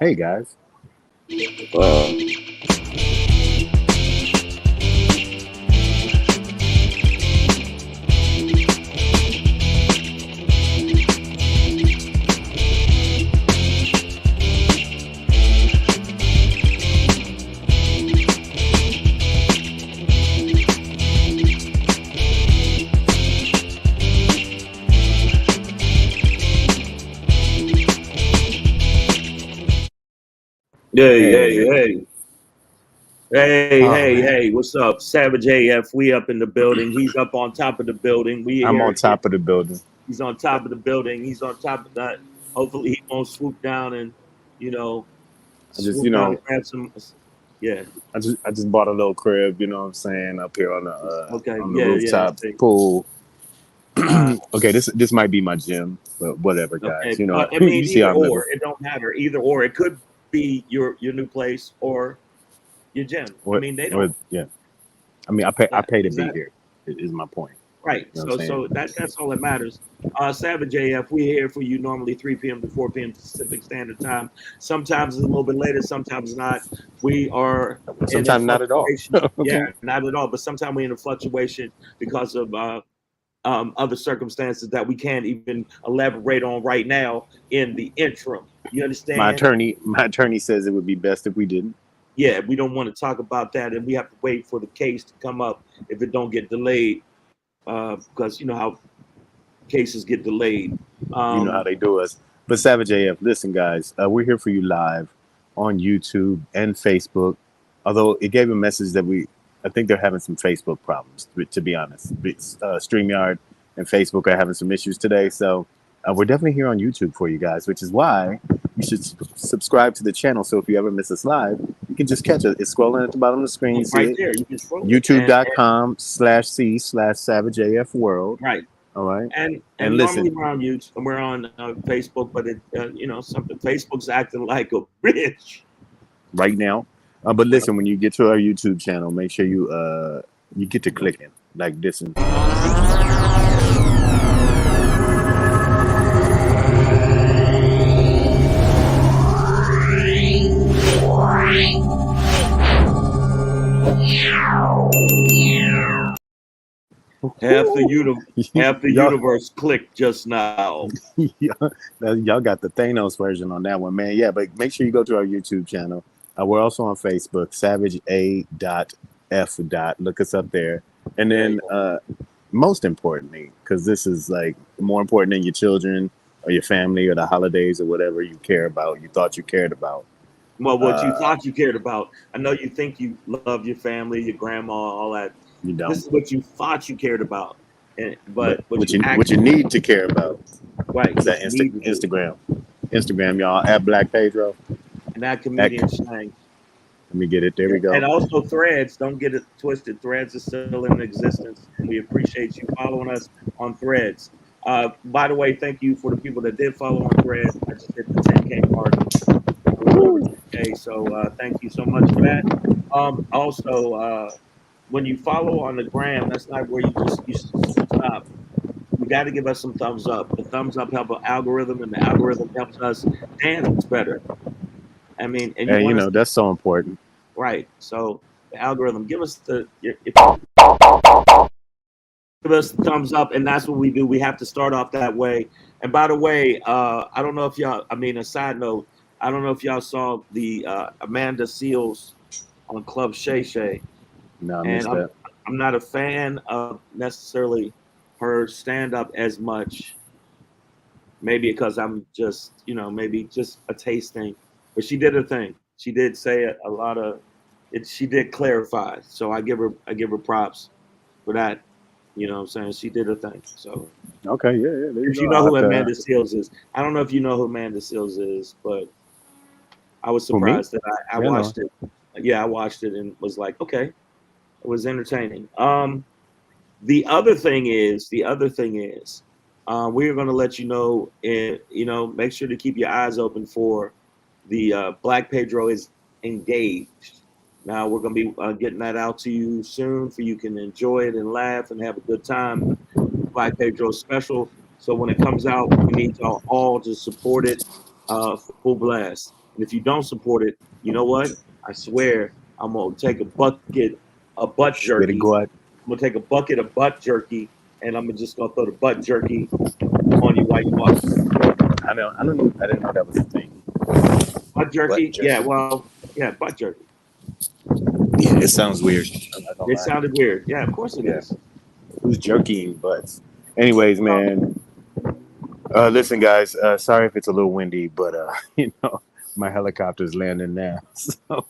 Hey guys. Uh, hey, hey, Hey. hey, hey, Oh hey, man. hey, what's up? Savage AF, we up in the building. He's up on top of the building. We I'm here. on top of the building. He's on top of the building. He's on top of that. Hopefully, he won't swoop down and, you know, I just, swoop down and grab some. Yeah. I just bought a little crib, you know what I'm saying, up here Okay. on the Yeah. Yeah. rooftop See. pool. Uh, Okay, this might be my gym, but whatever, guys. okay. You know, I you mean, see either how I'm living. or. It don't matter. Either or. It could be your new place or your gym. I What mean, they what don't. yeah. I mean I pay to be Exactly. here, is my point. Right. You know what I'm saying? So that's all that matters. Savage AF, we're here for you normally 3 p.m. to 4 p.m. Pacific Standard Time. Sometimes it's a little bit later, sometimes not. We are in a Sometimes not at all. fluctuation. Yeah, Okay. not at all. But sometimes we're in a fluctuation because of other circumstances that we can't even elaborate on right now in the interim. You understand? My attorney says it would be best if we didn't. Yeah, we don't want to talk about that, and we have to wait for the case to come up if it don't get delayed, because you know how cases get delayed. You know how Um, they do us. But Savage AF, listen, guys, we're here for you live on YouTube and Facebook. Although it gave a message that I think they're having some Facebook problems, to be honest. StreamYard and Facebook are having some issues today. So we're definitely here on YouTube for you guys, which is why you should subscribe to the channel. So if you ever miss us live, you can just catch it. It's scrolling at the bottom of the screen. You see right it. there, you can scroll it, and YouTube.com/C/SavageAF World. right, All right. and And normally listen, we're on YouTube and we're on Facebook, but it something Facebook's acting like a bitch. right now. But listen, when you get to our YouTube channel, make sure you get to clicking like this and Half the uni- half the y'all, universe clicked just now. y'all got the Thanos version on that one, man. Yeah, but make sure you go to our YouTube channel. We're also on Facebook, Savage A. F. Look us up there, and Yeah, then yeah. most importantly, because this is like more important than your children or your family or the holidays or whatever you care about, you thought you cared about. Well, what you Uh, thought you cared about. I know you think you love your family, your grandma, all that. you This don't. is what you thought you cared about, But but what what you you actually need to care about right, is that what you need to do. Instagram, y'all at Black Pedro. And that At, comedian Shank. let me get it. There we And go. also Threads. Don't get it twisted. Threads is still in existence, and we appreciate you following us on Threads. By the way, thank you for the people that did follow on Threads. I just hit the 10K mark. A little over 10K. So thank you so much for that. Also, when you follow on the gram, that's not where you stop. You got to give us some thumbs up. The thumbs up help our algorithm, and the algorithm helps us dance better. I mean, and you And want you us know to that's so important. right. So the algorithm, give us the thumbs up, and that's what we do. We have to start off that way. And by the way, I don't know if y'all. I mean, a side note, I don't know if y'all saw the Amanda Seals on Club Shay Shay, No, I and missed that. I'm not a fan of necessarily her stand up as much. Maybe because I'm just maybe just a taste thing, but she did her thing. She did say a lot of it. She did clarify, so I give her props for that. You know what I'm saying? She did her thing. So Okay, yeah, yeah. There you if you go. know I'll who have to. Amanda Seals is, I don't know if you know who Amanda Seals is, but I was Who me? surprised that I Yeah, no. watched it. Yeah, I watched it and was like, okay, it was entertaining. The other thing is, we're going to let you know, make sure to keep your eyes open for the Black Pedro is engaged. Now we're going to be getting that out to you soon, for you can enjoy it and laugh and have a good time. Black Pedro special. So when it comes out, we need y'all all to support it. full blast. And if you don't support it, you know what? I swear I'm gonna take a bucket of butt Swear to jerky. God. I'm gonna take a bucket of butt jerky, and I'm just gonna throw the butt jerky on you while you walk through the door. I didn't know that was a thing. Butt Butt jerky? Yeah, jerky. well, yeah, butt jerky. Yeah, it sounds weird. I'm not gonna It lie. sounded weird. Yeah, of course it Yeah. is. Who's jerkying butts? Anyways, Well, man. Listen, guys. Sorry if it's a little windy, but my helicopter's landing now, so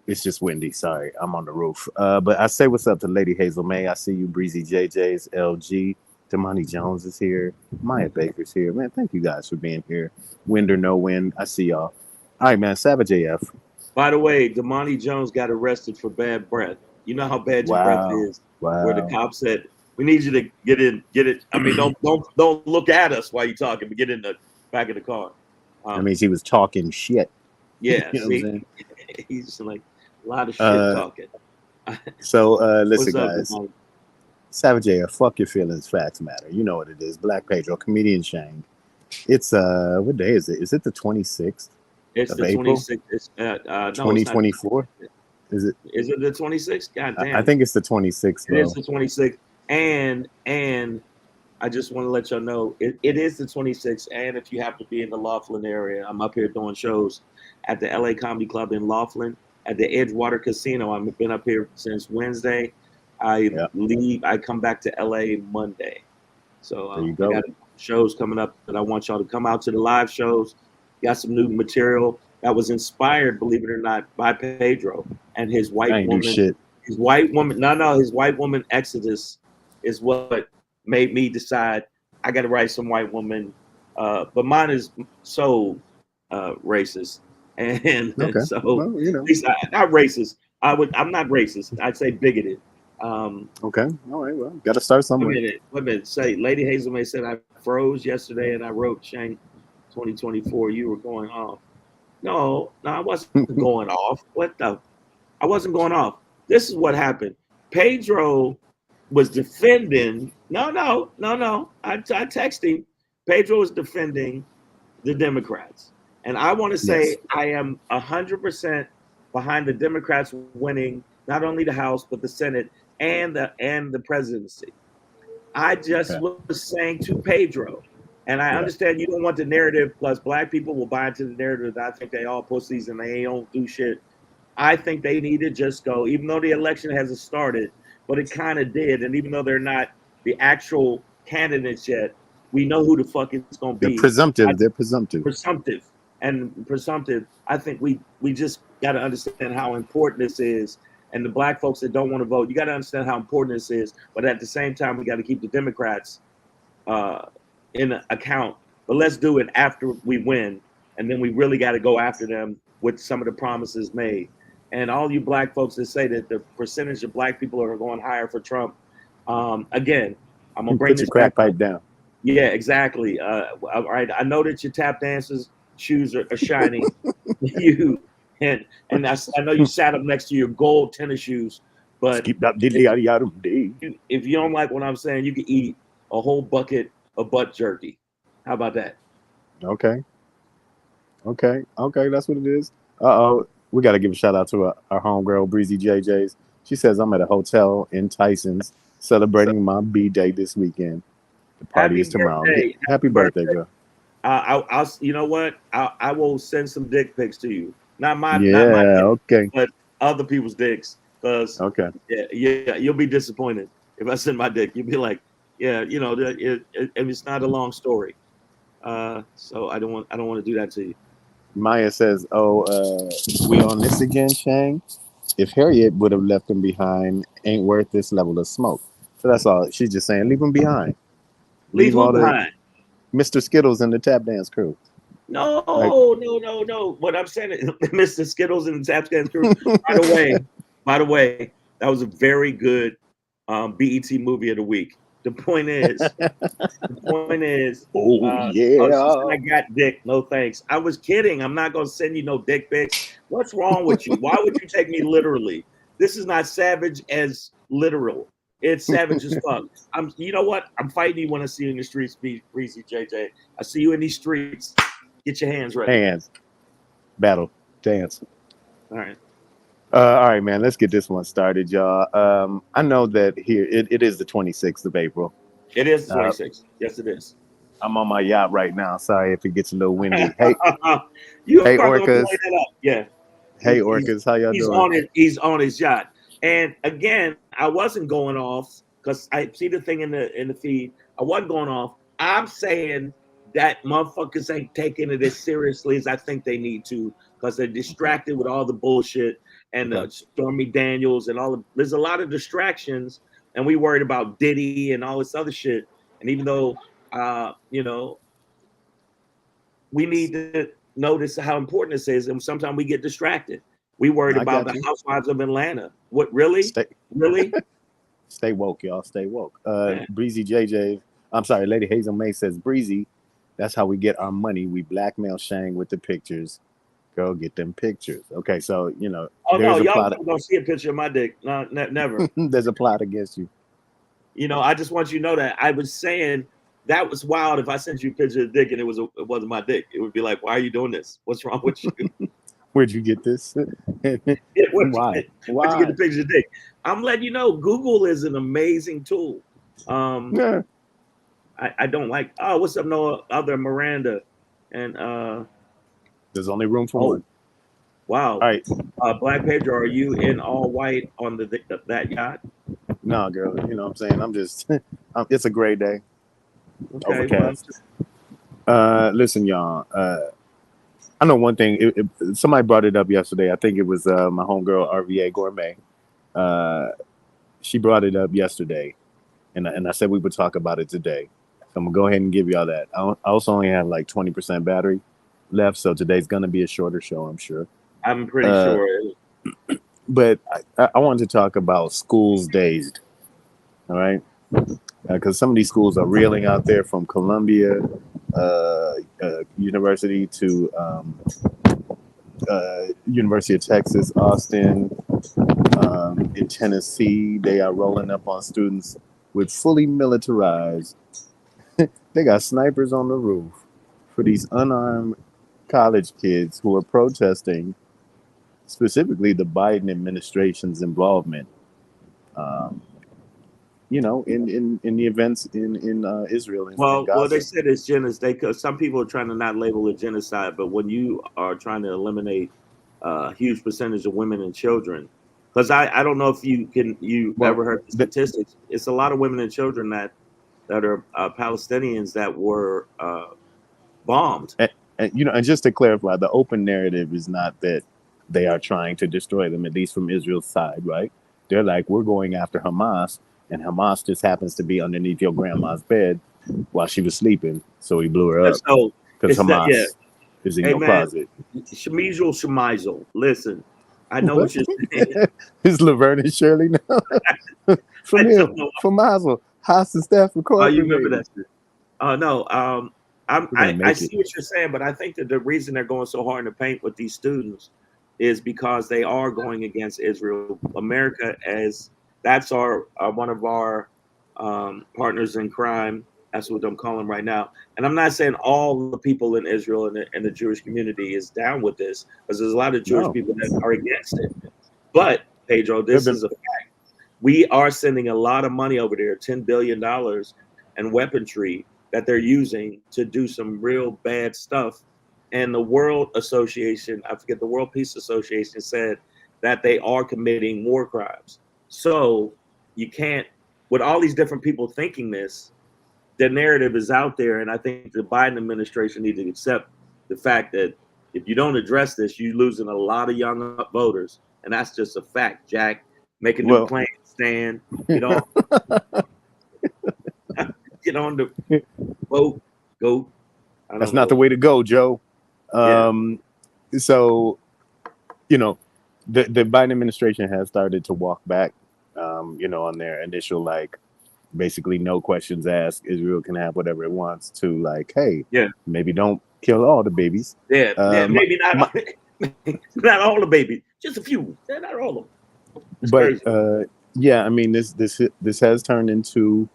it's just windy. Sorry, I'm on the roof. But I say what's up to Lady Hazel May. I see you, Breezy JJ's LG. Damani Jones is here. Maya Baker's here. Man, thank you guys for being here. Wind or no wind, I see y'all. All right, man. Savage AF. by the way, Damani Jones got arrested for bad breath. You know how bad your breath Wow. is. Where the Wow. cop said, "We need you to get it." I mean, don't look at us while you're talking, but get in the back of the car. That means he was talking shit. Yeah, You know what I'm see, saying? he's just like a lot of shit Uh, talking. so listen, What's up, guys. Damani? Savage AF, fuck your feelings, facts matter. You know what it is. Black Pedro, comedian Shang. It's what day is it? Is it the 26th It's of the April, 26th. No, it's not. 2024? Is it? Is it the 26th? God I damn, think it's the 26th, it is bro. the 26th. And I just want to let y'all know it is the 26th. And if you happen to be in the Laughlin area, I'm up here doing shows at the LA Comedy Club in Laughlin at the Edgewater Casino. I've been up here since Wednesday. Yeah, I come back to LA Monday. So there you I go. got shows coming up that I want y'all to come out to the live shows. Got some new material that was inspired, believe it or not, by Pedro and his I white ain't do woman. shit. His white woman, no, his white woman exodus is what made me decide I got to write some white woman. But mine is so racist, and Okay. so Well, at least not racist. I'm not racist. I'd say bigoted. Okay. All right. Well, got to start Wait a somewhere. minute. Wait a minute. Say, Lady Hazel May said I froze yesterday and I wrote Shank 2024. You were going off. No, I wasn't going off. What the? I wasn't going off. This is what happened. Pedro was defending. No. I texted him. Pedro was defending the Democrats. And I want to Yes. say I am 100% behind the Democrats winning not only the House, but the Senate and the presidency. I just Okay. was saying to Pedro, and I Yeah. understand you don't want the narrative, plus black people will buy into the narrative that I think they all pussies and they don't do shit. I think they need to just go, even though the election hasn't started, but it kind of did. And even though they're not the actual candidates yet, we know who the fuck it's going to They're be. presumptive. They're presumptive. Presumptive and presumptive. I think we just got to understand how important this is. And the black folks that don't want to vote, you got to understand how important this is. But at the same time, we got to keep the Democrats uh, in account. But let's do it after we win, and then we really got to go after them with some of the promises made. And all you black folks that say that the percentage of black people are going higher for Trump, again, I'm gonna bring Put your this back crack pipe up. down. Yeah, exactly. All right, I know that your tap dancers shoes are shiny. you I know you sat up next to your gold tennis shoes, but Skip that if diddly yada yada day. if you don't like what I'm saying, you can eat a whole bucket of butt jerky. How about that? Okay. Okay. That's what it is. Uh oh. We got to give a shout out to our homegirl, Breezy JJ's. She says, I'm at a hotel in Tyson's celebrating my B day this weekend. The party Happy is tomorrow. birthday! Happy Happy birthday, birthday! girl. I'll you know what? I will send some dick pics to you. Not my Yeah. dick, Okay. but other people's dicks. Because Okay. yeah, you'll be disappointed if I send my dick. You'll be like, yeah, it's not a long story. So I don't want to do that to you. Maya says, oh, we on this again, Shang? If Harriet would have left him behind, ain't worth this level of smoke. So that's all. She's just saying, leave him behind. Leave Leave who all the behind? Mr. Skittles and the tap dance crew. No, Like, no. What I'm saying is, Mr. Skittles and the Tapscans crew. By the way, that was a very good BET movie of the week. The point is, oh oh, she said yeah. I got dick. No thanks. I was kidding. I'm not gonna send you no dick pics. What's wrong with you? Why would you take me literally? This is not savage as literal. It's savage as fuck. You know what? I'm fighting you when I see you in the streets, Breezy JJ. I see you in these streets. Get your hands ready. Hands, battle, dance. All right. All right, man. Let's get this one started, y'all. I know that here it is the 26th of April. It is Uh, 26. Yes, it is. I'm on my yacht right now. Sorry if it gets a little windy. Hey, You hey, are gonna play orcas. that up. Yeah. Hey, He's orcas. How y'all doing? he's on his yacht. And again, I wasn't going off because I see the thing in the feed. I wasn't going off. I'm saying that motherfuckers ain't taking it as seriously as I think they need to because they're Okay. distracted with all the bullshit and Okay. Stormy Daniels and all. There's a lot of distractions, and we worried about Diddy and all this other shit. And even though, you know, we need to notice how important this is, and sometimes we get distracted. We worried I about got the you. housewives of Atlanta. What really? Stay, Really? stay woke, y'all. Stay woke. Man. Breezy JJ. I'm sorry, Lady Hazel May says Breezy. That's how we get our money. We blackmail Shang with the pictures. Girl, get them pictures. Okay, so Oh no, there's a y'all plot. never gonna see a picture of my dick. No, never. There's a plot against you. I just want you to know that I was saying that was wild. If I sent you a picture of dick and it wasn't my dick, it would be like, why are you doing this? What's wrong with you? Where'd you get this? Why? Where'd you get the Why? picture of dick? I'm letting you know, Google is an amazing tool. Um, Yeah. I don't like. Oh, what's up, no other Miranda? And There's only room for oh one. wow, All right. Black Pedro, are you in all white on that yacht? Nah, girl. You know what I'm saying? I'm just, it's a gray day, Okay, well, overcast. Listen, y'all. I know one thing. Somebody brought it up yesterday. I think it was my homegirl, RVA Gourmet. Uh, she brought it up yesterday, and I said we would talk about it today. So I'm going to go ahead and give y'all that. I also only have like 20% battery left, so today's going to be a shorter show, I'm sure. I'm pretty Uh, sure. but I wanted to talk about schools dazed, all right? Because some of these schools are reeling out there from Columbia University to University of Texas, Austin, in Tennessee. They are rolling up on students with fully militarized. They got snipers on the roof for these unarmed college kids who are protesting specifically the Biden administration's involvement. Um, in the events in Israel and Well, they Gaza. said it's genocide. Some people are trying to not label it genocide, but when you are trying to eliminate a huge percentage of women and children, because I don't know if you Well, ever heard the the, statistics. It's a lot of women and children that are Palestinians that were bombed. and, and just to clarify, the open narrative is not that they are trying to destroy them, at least from Israel's side, right? They're like, we're going after Hamas, and Hamas just happens to be underneath your grandma's bed while she was sleeping, so he blew her up So because it's that, yeah. Hamas is in Hey your man, closet. Shemizel Shemizel. Listen, I know What? what you're saying. Is Laverne and Shirley now? I From here, don't know. from Mazel, Hostage Staff Oh, you remember Incorporated. that shit? No. We're gonna I make it. see what you're saying, but I think that the reason they're going so hard in the paint with these students is because they are going against Israel. America, as that's our one of our partners in crime. That's what I'm calling them right now. And I'm not saying all the people in Israel and the Jewish community is down with this, because there's a lot of Jewish No, people that are against it. But Pedro, they've this been is a we are sending a lot of money over there, $10 billion and weaponry that they're using to do some real bad stuff. And the World Association, I forget the World Peace Association said that they are committing war crimes. So you can't, with all these different people thinking this, the narrative is out there. And I think the Biden administration needs to accept the fact that if you don't address this, you're losing a lot of young voters. And that's just a fact, Jack. Make a new well. plan, stand, get on, get on the boat, go. I That's don't not the know. way to go, Joe. Yeah. Um, so you know, the Biden administration has started to walk back. On their initial like basically no questions asked, Israel can have whatever it wants to like, hey, Yeah. maybe don't kill all the babies. Yeah. Yeah. My, Maybe my, not not all the babies, just a few. Yeah, not all of them. It's but crazy. yeah, I mean, this has turned into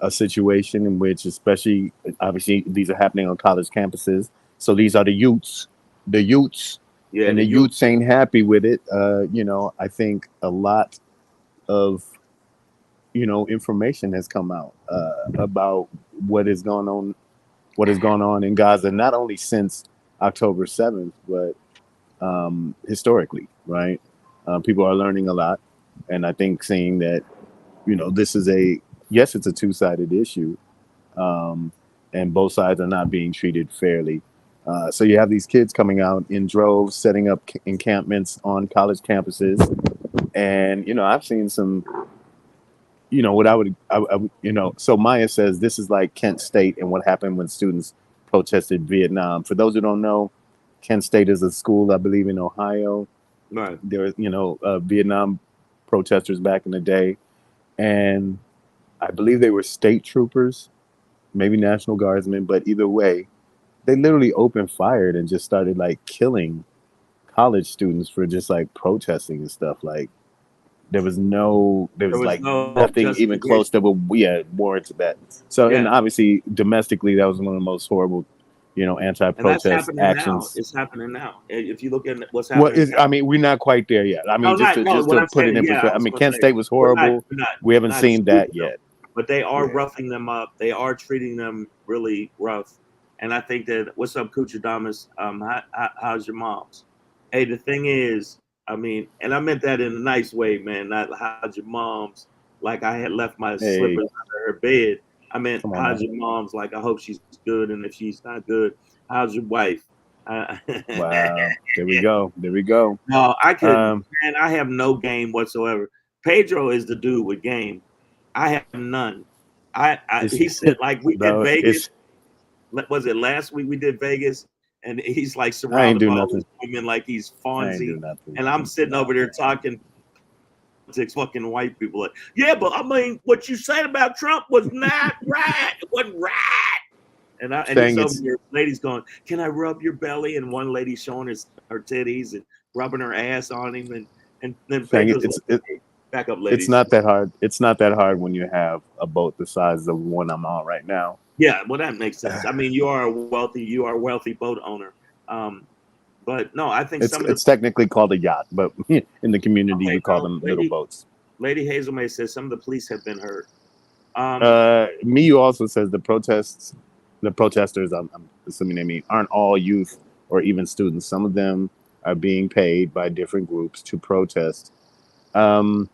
a situation in which, especially obviously, these are happening on college campuses. So these are the youths, Yeah, and the the youth. youths ain't happy with it. I think a lot of information has come out about what is going on, what has gone on in Gaza, not only since October 7th, but historically, right? People are learning a lot, and I think seeing that this is yes, it's a two-sided issue, um, and both sides are not being treated fairly. So you have these kids coming out in droves, setting up encampments on college campuses, and I've seen some. What So Maya says this is like Kent State and what happened when students protested Vietnam. For those who don't know, Kent State is a school, I believe, in Ohio. Right. There were, Vietnam protesters back in the day, and I believe they were state troopers, maybe National Guardsmen, but either way, they literally opened fire and just started like killing college students for just like protesting and stuff. Like there There was was like no nothing even close justification. that would warrant that. So, and Yeah, obviously domestically, that was one of the most horrible, and that's anti-protest happening now. actions. It's happening now. If you look at what's Well, happening I now. mean, we're not quite there yet. I No, mean, just not to no. just What to I'm put it saying, in yeah, I perspective. I was mean, going to Kent say State was we're horrible. not We haven't not seen excluding that them, yet. but they are Yeah. roughing them up. They are treating them really rough, and I think that what's up, Kuchadamas? How's your mom's? Hey, the thing is, I mean, and I meant that in a nice way, man. Not how's your mom's? Like I had left my Hey, slippers under her bed. I meant come on how's now. your mom's? Like I hope she's good, and if she's not good, how's your wife? Uh, Wow. There we go. There we go. No, I could, Um, man. I have no game whatsoever. Pedro is the dude with game. I have none. it's He said like we did though. Vegas. It's Was it last week we did Vegas? And he's like I ain't surrounded do by all these nothing. women like he's I ain't do Fonzie. nothing. And I'm sitting over No. there talking politics, fucking white people like, yeah, but I mean, what you said about Trump was not right. It wasn't right. And he's Saying over it's here, ladies going, "Can I rub your belly?" And one lady showing her titties and rubbing her ass on him, and then saying Pedro's like, it's hey, "Back up, it's ladies." not that hard. It's not that hard when you have a boat the size of the one I'm on right now. Yeah, well, that makes sense. I mean, you are a wealthy boat owner. Um, but no, I think It's some of the it's technically called a yacht, but in the community okay, we call no, them little boats. Lady Hazel May says some of the police have been hurt. Um, Miyu also says the protesters, I'm assuming they mean, aren't all youth or even students. Some of them are being paid by different groups to protest. Um,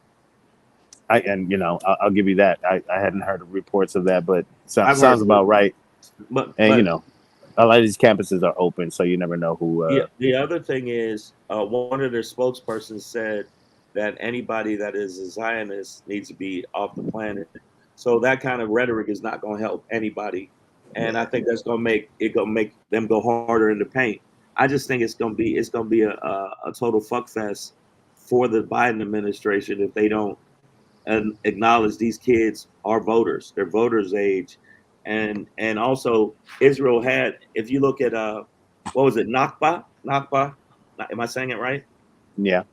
and I'll give you that. I hadn't heard of reports of that, but I've heard, sounds about right. And but a lot of these campuses are open, so you never know who. the other thing is, one of their spokespersons said that anybody that is a Zionist needs to be off the planet. So that kind of rhetoric is not going to help anybody, and I think that's going to make them go harder in the paint. I just think it's going to be a total fuck fest for the Biden administration if they don't acknowledge these kids are voters. They're voters age, and also Israel had. If you look at what was it, Nakba? Nakba? Am I saying it right? Yeah.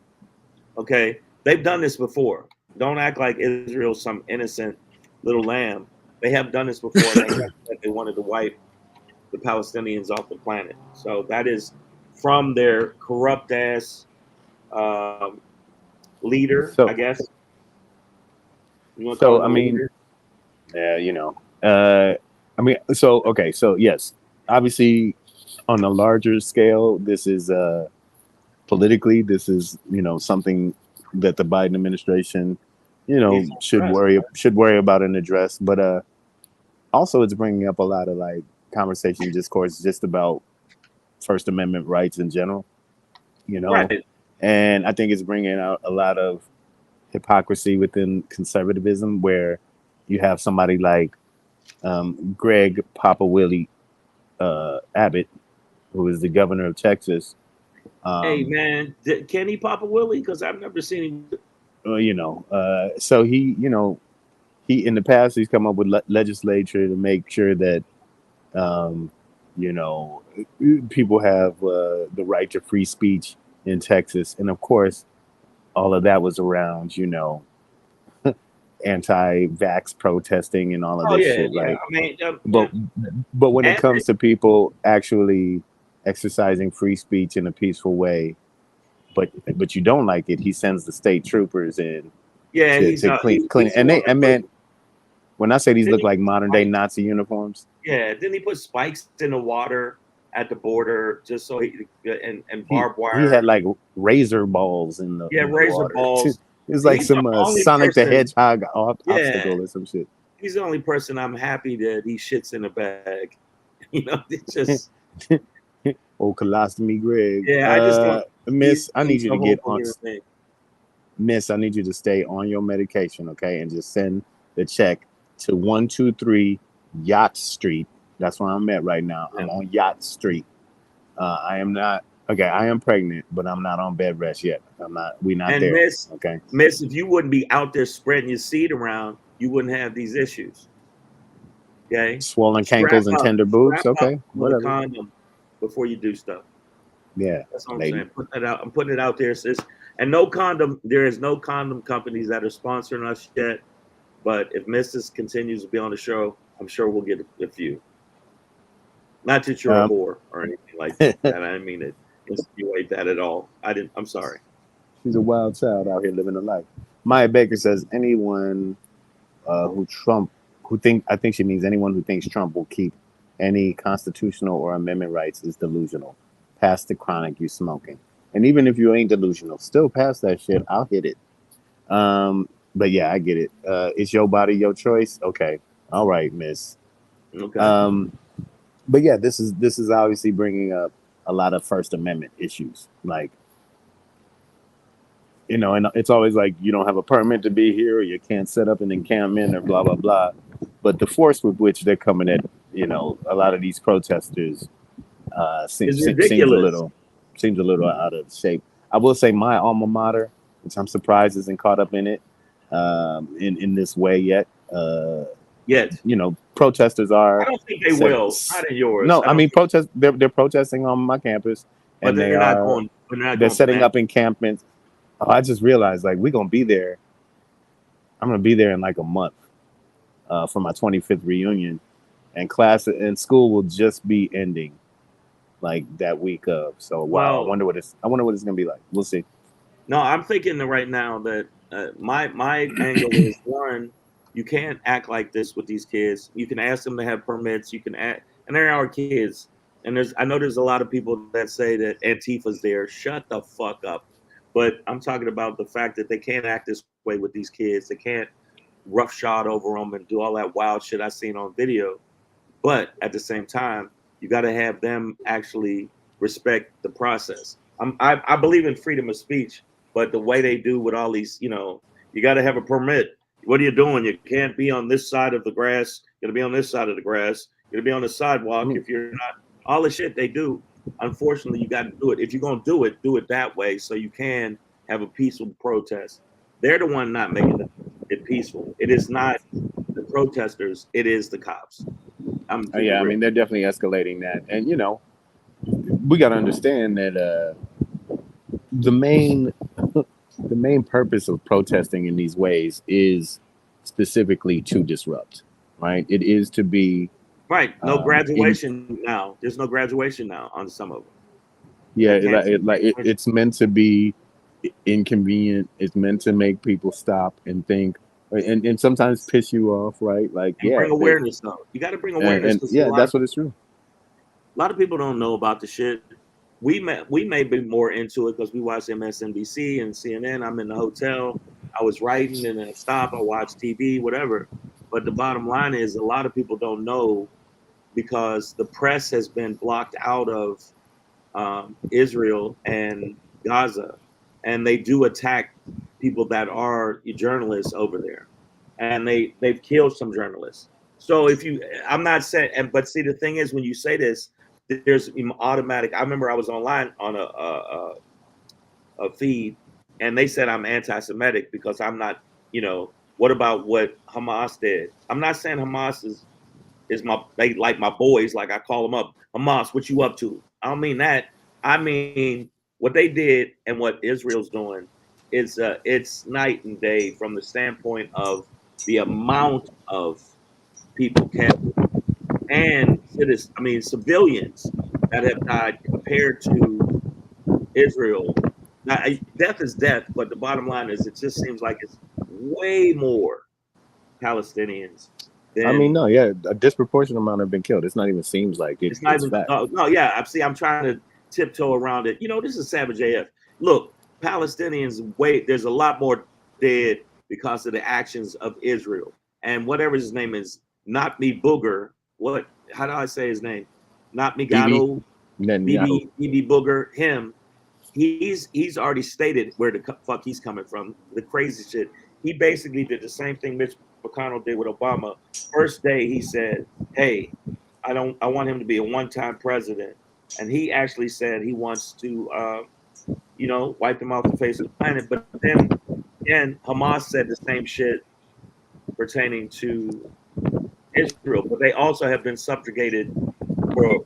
Okay, they've done this before. Don't act like Israel's some innocent little lamb. They have done this before, and they wanted to wipe the Palestinians off the planet. So that is from their corrupt ass um, leader, I So guess. You want to call so him I a mean, leader? yeah, I mean, so okay, so yes, obviously on a larger scale, this is politically, this is something that the Biden administration, Needs to should address. worry about and address. But also, it's bringing up a lot of like conversation, discourse, just about First Amendment rights in general. You know, Right. and I think it's bringing out a lot of hypocrisy within conservatism, where you have somebody like Greg Papa Willie Abbott, who is the governor of Texas. Hey Um, man, can he pop a willie? Because I've never seen him. so he in the past he's come up with legislature to make sure that um, you know people have the right to free speech in Texas, and of course all of that was around anti-vax protesting and all of Oh this yeah, shit, yeah. right? I mean, But but when it and comes to people actually exercising free speech in a peaceful way, but you don't like it, he sends the state troopers in yeah, to clean. he's the And one they, that and put. man, when I say these Didn't look he like put modern day spikes? Nazi uniforms, Yeah, didn't he put spikes in the water at the border just so he and barbed he had wire? like razor balls Yeah, in the razor water. balls. It's like He's the some only Sonic the person. Hedgehog Yeah, obstacle or some shit. he's the only person I'm happy that he shits in a bag. You know, it's just Oh, colostomy, Greg. yeah. I just don't. Miss, I need He's you a to get horrible on. human being. Miss, I need you to stay on your medication, okay? And just send the check to 123 Yacht Street. That's where I'm at right now. Yeah. I'm on Yacht Street. I am not okay. I am pregnant, but I'm not on bed rest yet. I'm not. We not And there. Okay. Miss, if you wouldn't be out there spreading your seed around, you wouldn't have these issues. Okay, Swollen cankles and tender boobs. strap up Okay, with a whatever. condom before you do stuff. Yeah, That's what I'm lady. saying. Put that out. I'm putting it out there, sis. And no condom. There is no condom companies that are sponsoring us yet. But if Mrs. continues to be on the show, I'm sure we'll get a few. Not that you're a Um, whore or anything like that. I didn't mean to insinuate that at all. I didn't. I'm sorry. she's a wild child out here living a life. Maya Baker says anyone who Trump who think I think she means anyone who thinks Trump will keep any constitutional or amendment rights is delusional. Pass the chronic you smoking. And even if you ain't delusional, still pass that shit. I'll hit it. But yeah, I get it. It's your body, your choice. Okay. All right, miss. Okay. Um, but yeah, this is obviously bringing up a lot of First Amendment issues. Like, and it's always like you don't have a permit to be here, or you can't set up an encampment, or blah blah blah. But the force with which they're coming at, a lot of these protesters It's seems ridiculous. a little out of shape. I will say my alma mater, which I'm surprised isn't caught up in it in this way yet. Yet. Protesters I are don't think they will. Not in yours. no, I I don't mean think, protest. They're protesting on my campus, but and they're not they're going to setting Mac. up encampments. Oh, I just realized like we're gonna be there. I'm gonna be there in like a month for my 25th reunion, and class and school will just be ending like that week of. So wow, Well, I wonder what it's gonna be like. We'll see. no, I'm thinking that right now that my angle is one, you can't act like this with these kids. You can ask them to have permits. You can act, and they're our kids. And I know there's a lot of people that say that Antifa's there. Shut the fuck up. But I'm talking about the fact that they can't act this way with these kids. They can't roughshod over them and do all that wild shit I seen on video. But at the same time, you got to have them actually respect the process. I believe in freedom of speech, but the way they do with all these, you got to have a permit. What are you doing? You can't be on this side of the grass. You're gonna be on this side of the grass. You're gonna be on the sidewalk. Mm, If you're not, all the shit they do. Unfortunately, you got to do it. If you're gonna do it that way, so you can have a peaceful protest. They're the one not making it peaceful. It is not the protesters. It is the cops. I'm keeping it yeah, I real. mean they're definitely escalating that, and we got to understand that the main the main purpose of protesting in these ways is specifically to disrupt, right? It is to be Right. No in graduation now. There's no graduation now on some of them. yeah, They can't take graduation. it's meant to be inconvenient. It's meant to make people stop and think, and sometimes piss you off, right? Like, And yeah, bring awareness though. You got to bring awareness and because yeah, that's what it's true. a lot of people don't know about the shit. We may be more into it because we watch MSNBC and CNN. I'm in the hotel. I was writing and then I stop. I watch TV, whatever. But the bottom line is a lot of people don't know because the press has been blocked out of Israel and Gaza, and they do attack people that are journalists over there, and they've killed some journalists. So if you, I'm not saying, but see, the thing is, when you say this, there's automatic. I remember I was online on a feed, and they said I'm anti-Semitic because I'm not. What about what Hamas did? I'm not saying Hamas is they like my boys, like I call them up. Hamas, what you up to? I don't mean that. I mean what they did and what Israel's doing is it's night and day from the standpoint of the amount of people killed and citizens, I mean civilians that have died compared to Israel. Now, death is death, but the bottom line is, it just seems like it's way more Palestinians I mean, than no, yeah, a disproportionate amount have been killed. It's not even seems like it, it's not it's even. fact. No, yeah, I'm trying to tiptoe around it. This is Savage AF. Look, Palestinians wait. There's a lot more dead because of the actions of Israel and whatever his name is. Not me Booger. What? How do I say his name? Not me BB Gatto. Netanyahu. BB Booger. Him. He's already stated where the fuck he's coming from. The crazy shit. He basically did the same thing Mitch McConnell did with Obama. First day he said, "Hey, I want him to be a one-time president," and he actually said he wants to, wipe them off the face of the planet. But then again, Hamas said the same shit pertaining to Israel, but they also have been subjugated for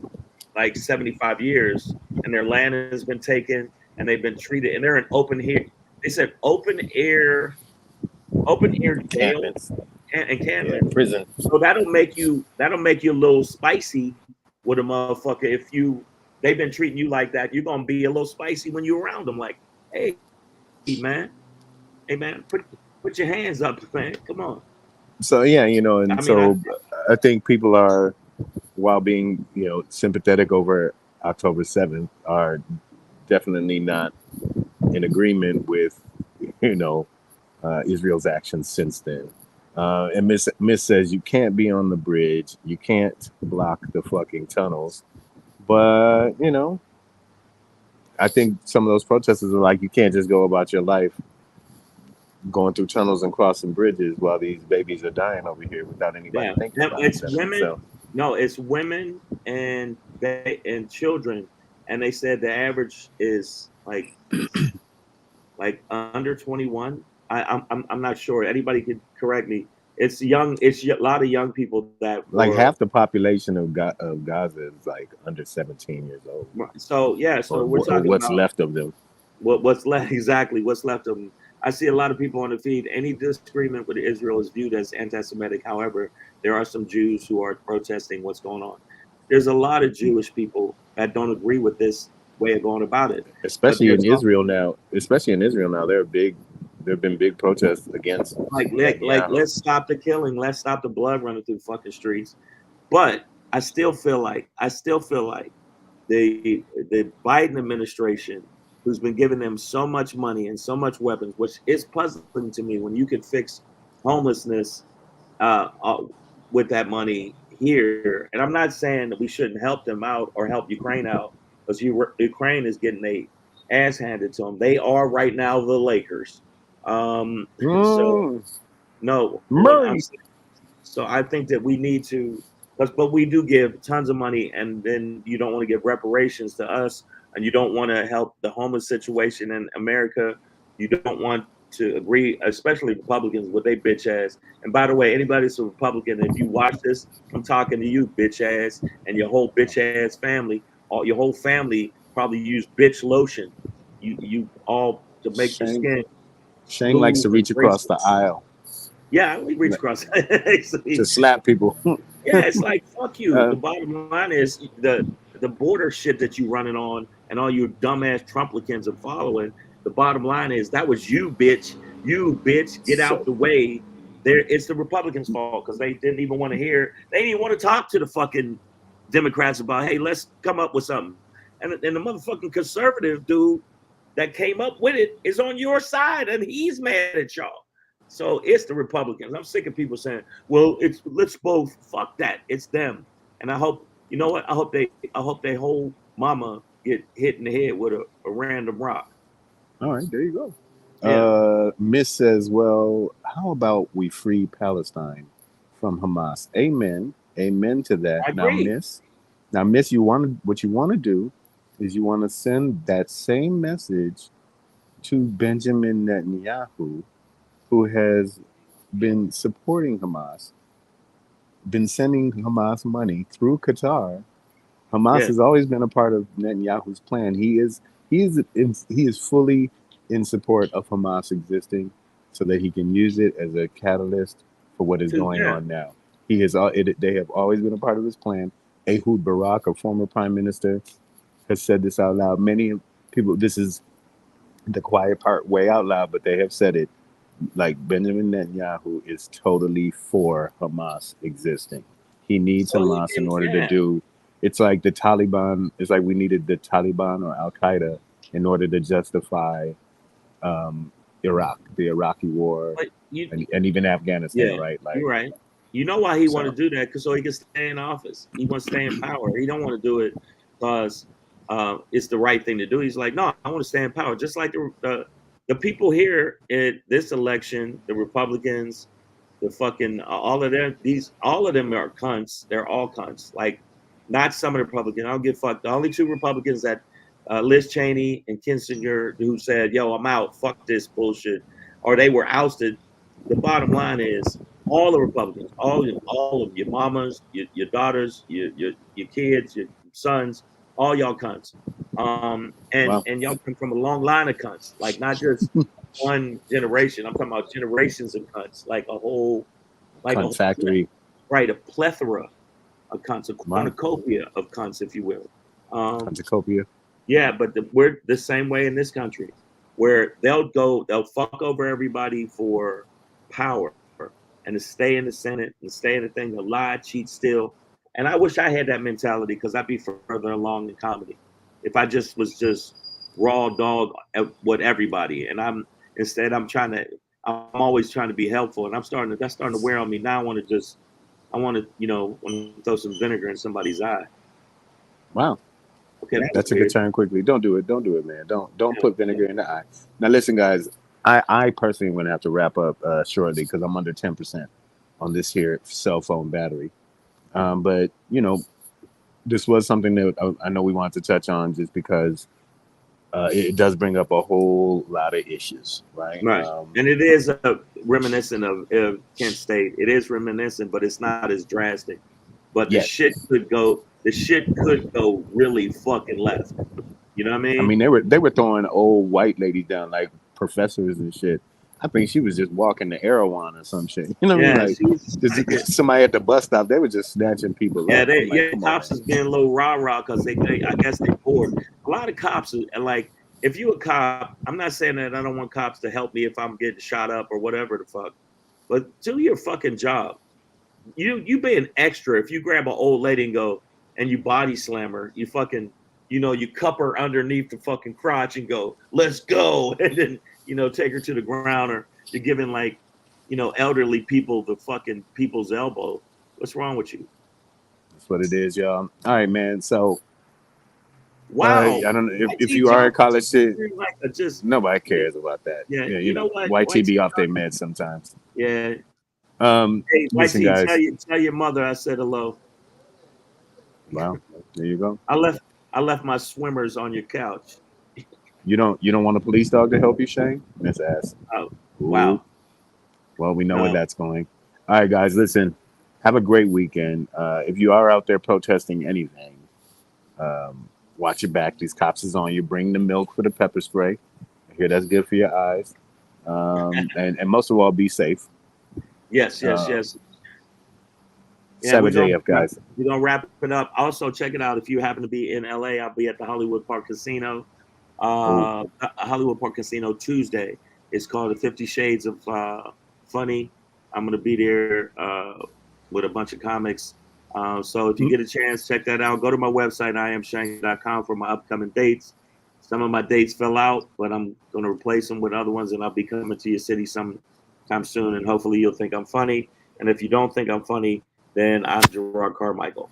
like 75 years, and their land has been taken, and they've been treated, and they're in open here. They said open air jail Encampments. and Yeah, encampment. prison. So that'll make you a little spicy with a motherfucker. If they've been treating you like that, you're gonna be a little spicy when you're around them. Like, hey man, hey man, put your hands up, man. Come on. So yeah, I and mean, I so I think people are, while being sympathetic over October 7th, are definitely not in agreement with you know Israel's actions since then. And Miss says you can't be on the bridge, you can't block the fucking tunnels, but I think some of those protesters are like, you can't just go about your life going through tunnels and crossing bridges while these babies are dying over here without anybody yeah, thinking about it it's except women. themselves. No, it's women and children, and they said the average is like under 21. I'm not sure. Anybody could correct me. It's young. It's a lot of young people that Like were. half the population of Gaza is like under 17 years old, So yeah. So we're or talking what's about left of them. what's left exactly. What's left of them. I see a lot of people on the feed. Any disagreement with Israel is viewed as anti-Semitic. However, there are some Jews who are protesting what's going on. There's a lot of Jewish people that don't agree with this way of going about it. But Especially in there's Israel now. Especially in Israel now, there have been big protests against like Netanyahu. let's stop the killing, let's stop the blood running through fucking streets. But I still feel like the Biden administration, who's been giving them so much money and so much weapons, which is puzzling to me when you could fix homelessness uh, uh, with that money here. And I'm not saying that we shouldn't help them out or help Ukraine out, because Ukraine is getting a ass handed to them. They are right now the Lakers. So Mm, no, when I'm Murray. so I think that we need to, but we do give tons of money, and then you don't want to give reparations to us, and you don't want to help the homeless situation in America. You don't want to agree, especially Republicans with they bitch ass. And by the way, anybody that's a Republican, if you watch this, I'm talking to you, bitch ass, and your whole bitch ass family. All your whole family probably use bitch lotion. You all to make your Shane skin Shane likes smooth to and reach across the graceful. aisle Yeah, we reach across. to Actually, slap people. yeah, it's like fuck you. uh, The bottom line is the border shit that you running on and all you dumbass Trumplicans are following. The bottom line is that was you, bitch. You bitch, get out so the way. There, it's the Republicans' fault because they didn't even want to hear. They didn't even want to talk to the fucking Democrats about, hey, let's come up with something. And the motherfucking conservative dude that came up with it is on your side, and he's mad at y'all. So it's the Republicans. I'm sick of people saying, "Well, it's let's both." Fuck that. It's them. And I hope you know what. I hope they whole mama get hit in the head with a random rock. all right, there you go. Yeah, Miss says, well, how about we free Palestine from Hamas? Amen. Amen to that. I agree. Now, Miss, you want what you want to do is you want to send that same message to Benjamin Netanyahu, who has been supporting Hamas, been sending Hamas money through Qatar. Hamas Yeah, has always been a part of Netanyahu's plan. He is fully in support of Hamas existing, so that he can use it as a catalyst for what is going Yeah. on now. He is all it, they have always been a part of his plan. Ehud Barak, a former prime minister, has said this out loud. Many people, this is the quiet part way out loud, but they have said it. Like Benjamin Netanyahu is totally for Hamas existing. He needs So he Hamas in order to can, do. It's like the Taliban. It's like we needed the Taliban or Al Qaeda in order to justify Iraq, the Iraqi war, but you, and even Afghanistan, yeah, right? you're Like right. You know why he want to so. do that? Because so he can stay in office. He wants to stay in power. He don't want to do it because it's the right thing to do. He's like, no, I want to stay in power. Just like the people here in this election, the Republicans, the fucking all of them. These all of them are cunts. They're all cunts. Like not some of the Republicans. I don't give a fuck. The only two Republicans that Liz Cheney and Kinzinger who said, "Yo, I'm out. Fuck this bullshit," or they were ousted. The bottom line is all the Republicans, all of your mamas, your daughters, your kids, your sons, all y'all cunts. Well, And y'all come from a long line of cunts, like not just one generation. I'm talking about generations of cunts, like a cunt factory. right, a plethora of cunts, a Wow, cornucopia of cunts, if you will. Um, cuntacopia. yeah, but we're the same way in this country, where they'll fuck over everybody for power and to stay in the Senate and stay in the thing, they'll lie, cheat, steal. And I wish I had that mentality because I'd be further along in comedy if I just was just raw dog with everybody. And I'm always trying to be helpful, and that's starting to wear on me now. I want to, want to throw some vinegar in somebody's eye. Wow, Okay, that was that's a good weird. turn quickly. Don't do it. Don't do it, man. Don't Yeah, put yeah. vinegar in the eye. Now, listen, guys. I personally am gonna have to wrap up shortly because I'm under 10% on this here cell phone battery. But this was something that I know we wanted to touch on just because it does bring up a whole lot of issues, right? Right. And it is reminiscent of Kent State. It is reminiscent, but it's not as drastic. But Yes. the shit could go really fucking left. You know what I I mean? mean, they were throwing old white ladies down like professors and shit. I think she was just walking the Erewhon or some shit. You know what I mean? Yeah, Like, she's like, somebody at the bus stop, they were just snatching people up. I'm like, come on, cops man. is being a little rah rah because I guess they bored. A lot of cops are like, if you a cop, I'm not saying that I don't want cops to help me if I'm getting shot up or whatever the fuck, but do your fucking job. You being extra. If you grab an old lady and go and you body slam her, you fucking, you cup her underneath the fucking crotch and go, let's go, and then take her to the ground, or you're giving like, elderly people the fucking people's elbow. What's wrong with you? That's what it is, y'all. All right, man. So, Wow. I don't know if YT you are in Johnson college shit, like a just nobody yeah, cares about that. yeah. Yeah, You know what? YT YT be off their Johnson, meds sometimes. yeah. Hey, Listen, YT, guys. tell your mother I said hello. Wow, there you go. I left I left my swimmers on your couch. You don't want a police dog to help you, Shane? Miss ass. Oh, Ooh. wow. Well, we know where No. that's going. All right, guys, listen. Have a great weekend. If you are out there protesting anything, um, watch your back. These cops is on you. Bring the milk for the pepper spray. I hear that's good for your eyes. And most of all, be safe. Yes, yes, Um, yes. Yeah, Savage AF, guys. we're gonna wrap it up. Also, check it out if you happen to be in LA. I'll be at the Hollywood Park Casino. Oh, Hollywood Park Casino Tuesday. It's called the 50 Shades of Funny. I'm gonna be there with a bunch of comics. So if you mm, get a chance, check that out. Go to my website, iamshank.com, for my upcoming dates. Some of my dates fell out, but I'm gonna replace them with other ones, and I'll be coming to your city sometime soon. And hopefully, you'll think I'm funny. And if you don't think I'm funny, then I'm Gerard Carmichael.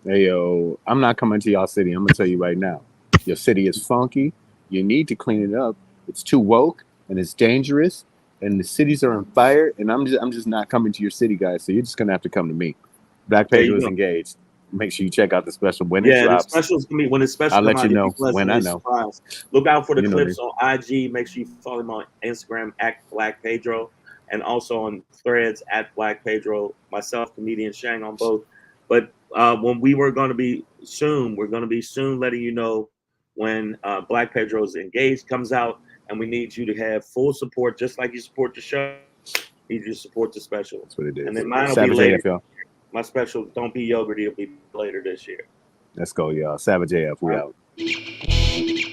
hey, yo, I'm not coming to y'all city. I'm going to tell you right now. Your city is funky. You need to clean it up. It's too woke and it's dangerous. And the cities are on fire. And I'm just not coming to your city, guys. So you're just going to have to come to me. Black There Pedro you is go. engaged. Make sure you check out the special when it Yeah, the drops. specials can be when the special I'll come let you out, you'll be know when I pleasantly know. surprised. Look out for the You know me. clips on IG. Make sure you follow him on Instagram at Black Pedro, and also on Threads at Black Pedro. Myself, comedian Shang, on both. But when we're going to be soon letting you know when Black Pedro's Engaged comes out, and we need you to have full support, just like you support the show. Need you to support the special. That's what it And is. then mine will be Savage later. AF, y'all. My special, Don't Be Yogurt, it'll be later this year. Let's go, y'all. Savage AF, we All right. out.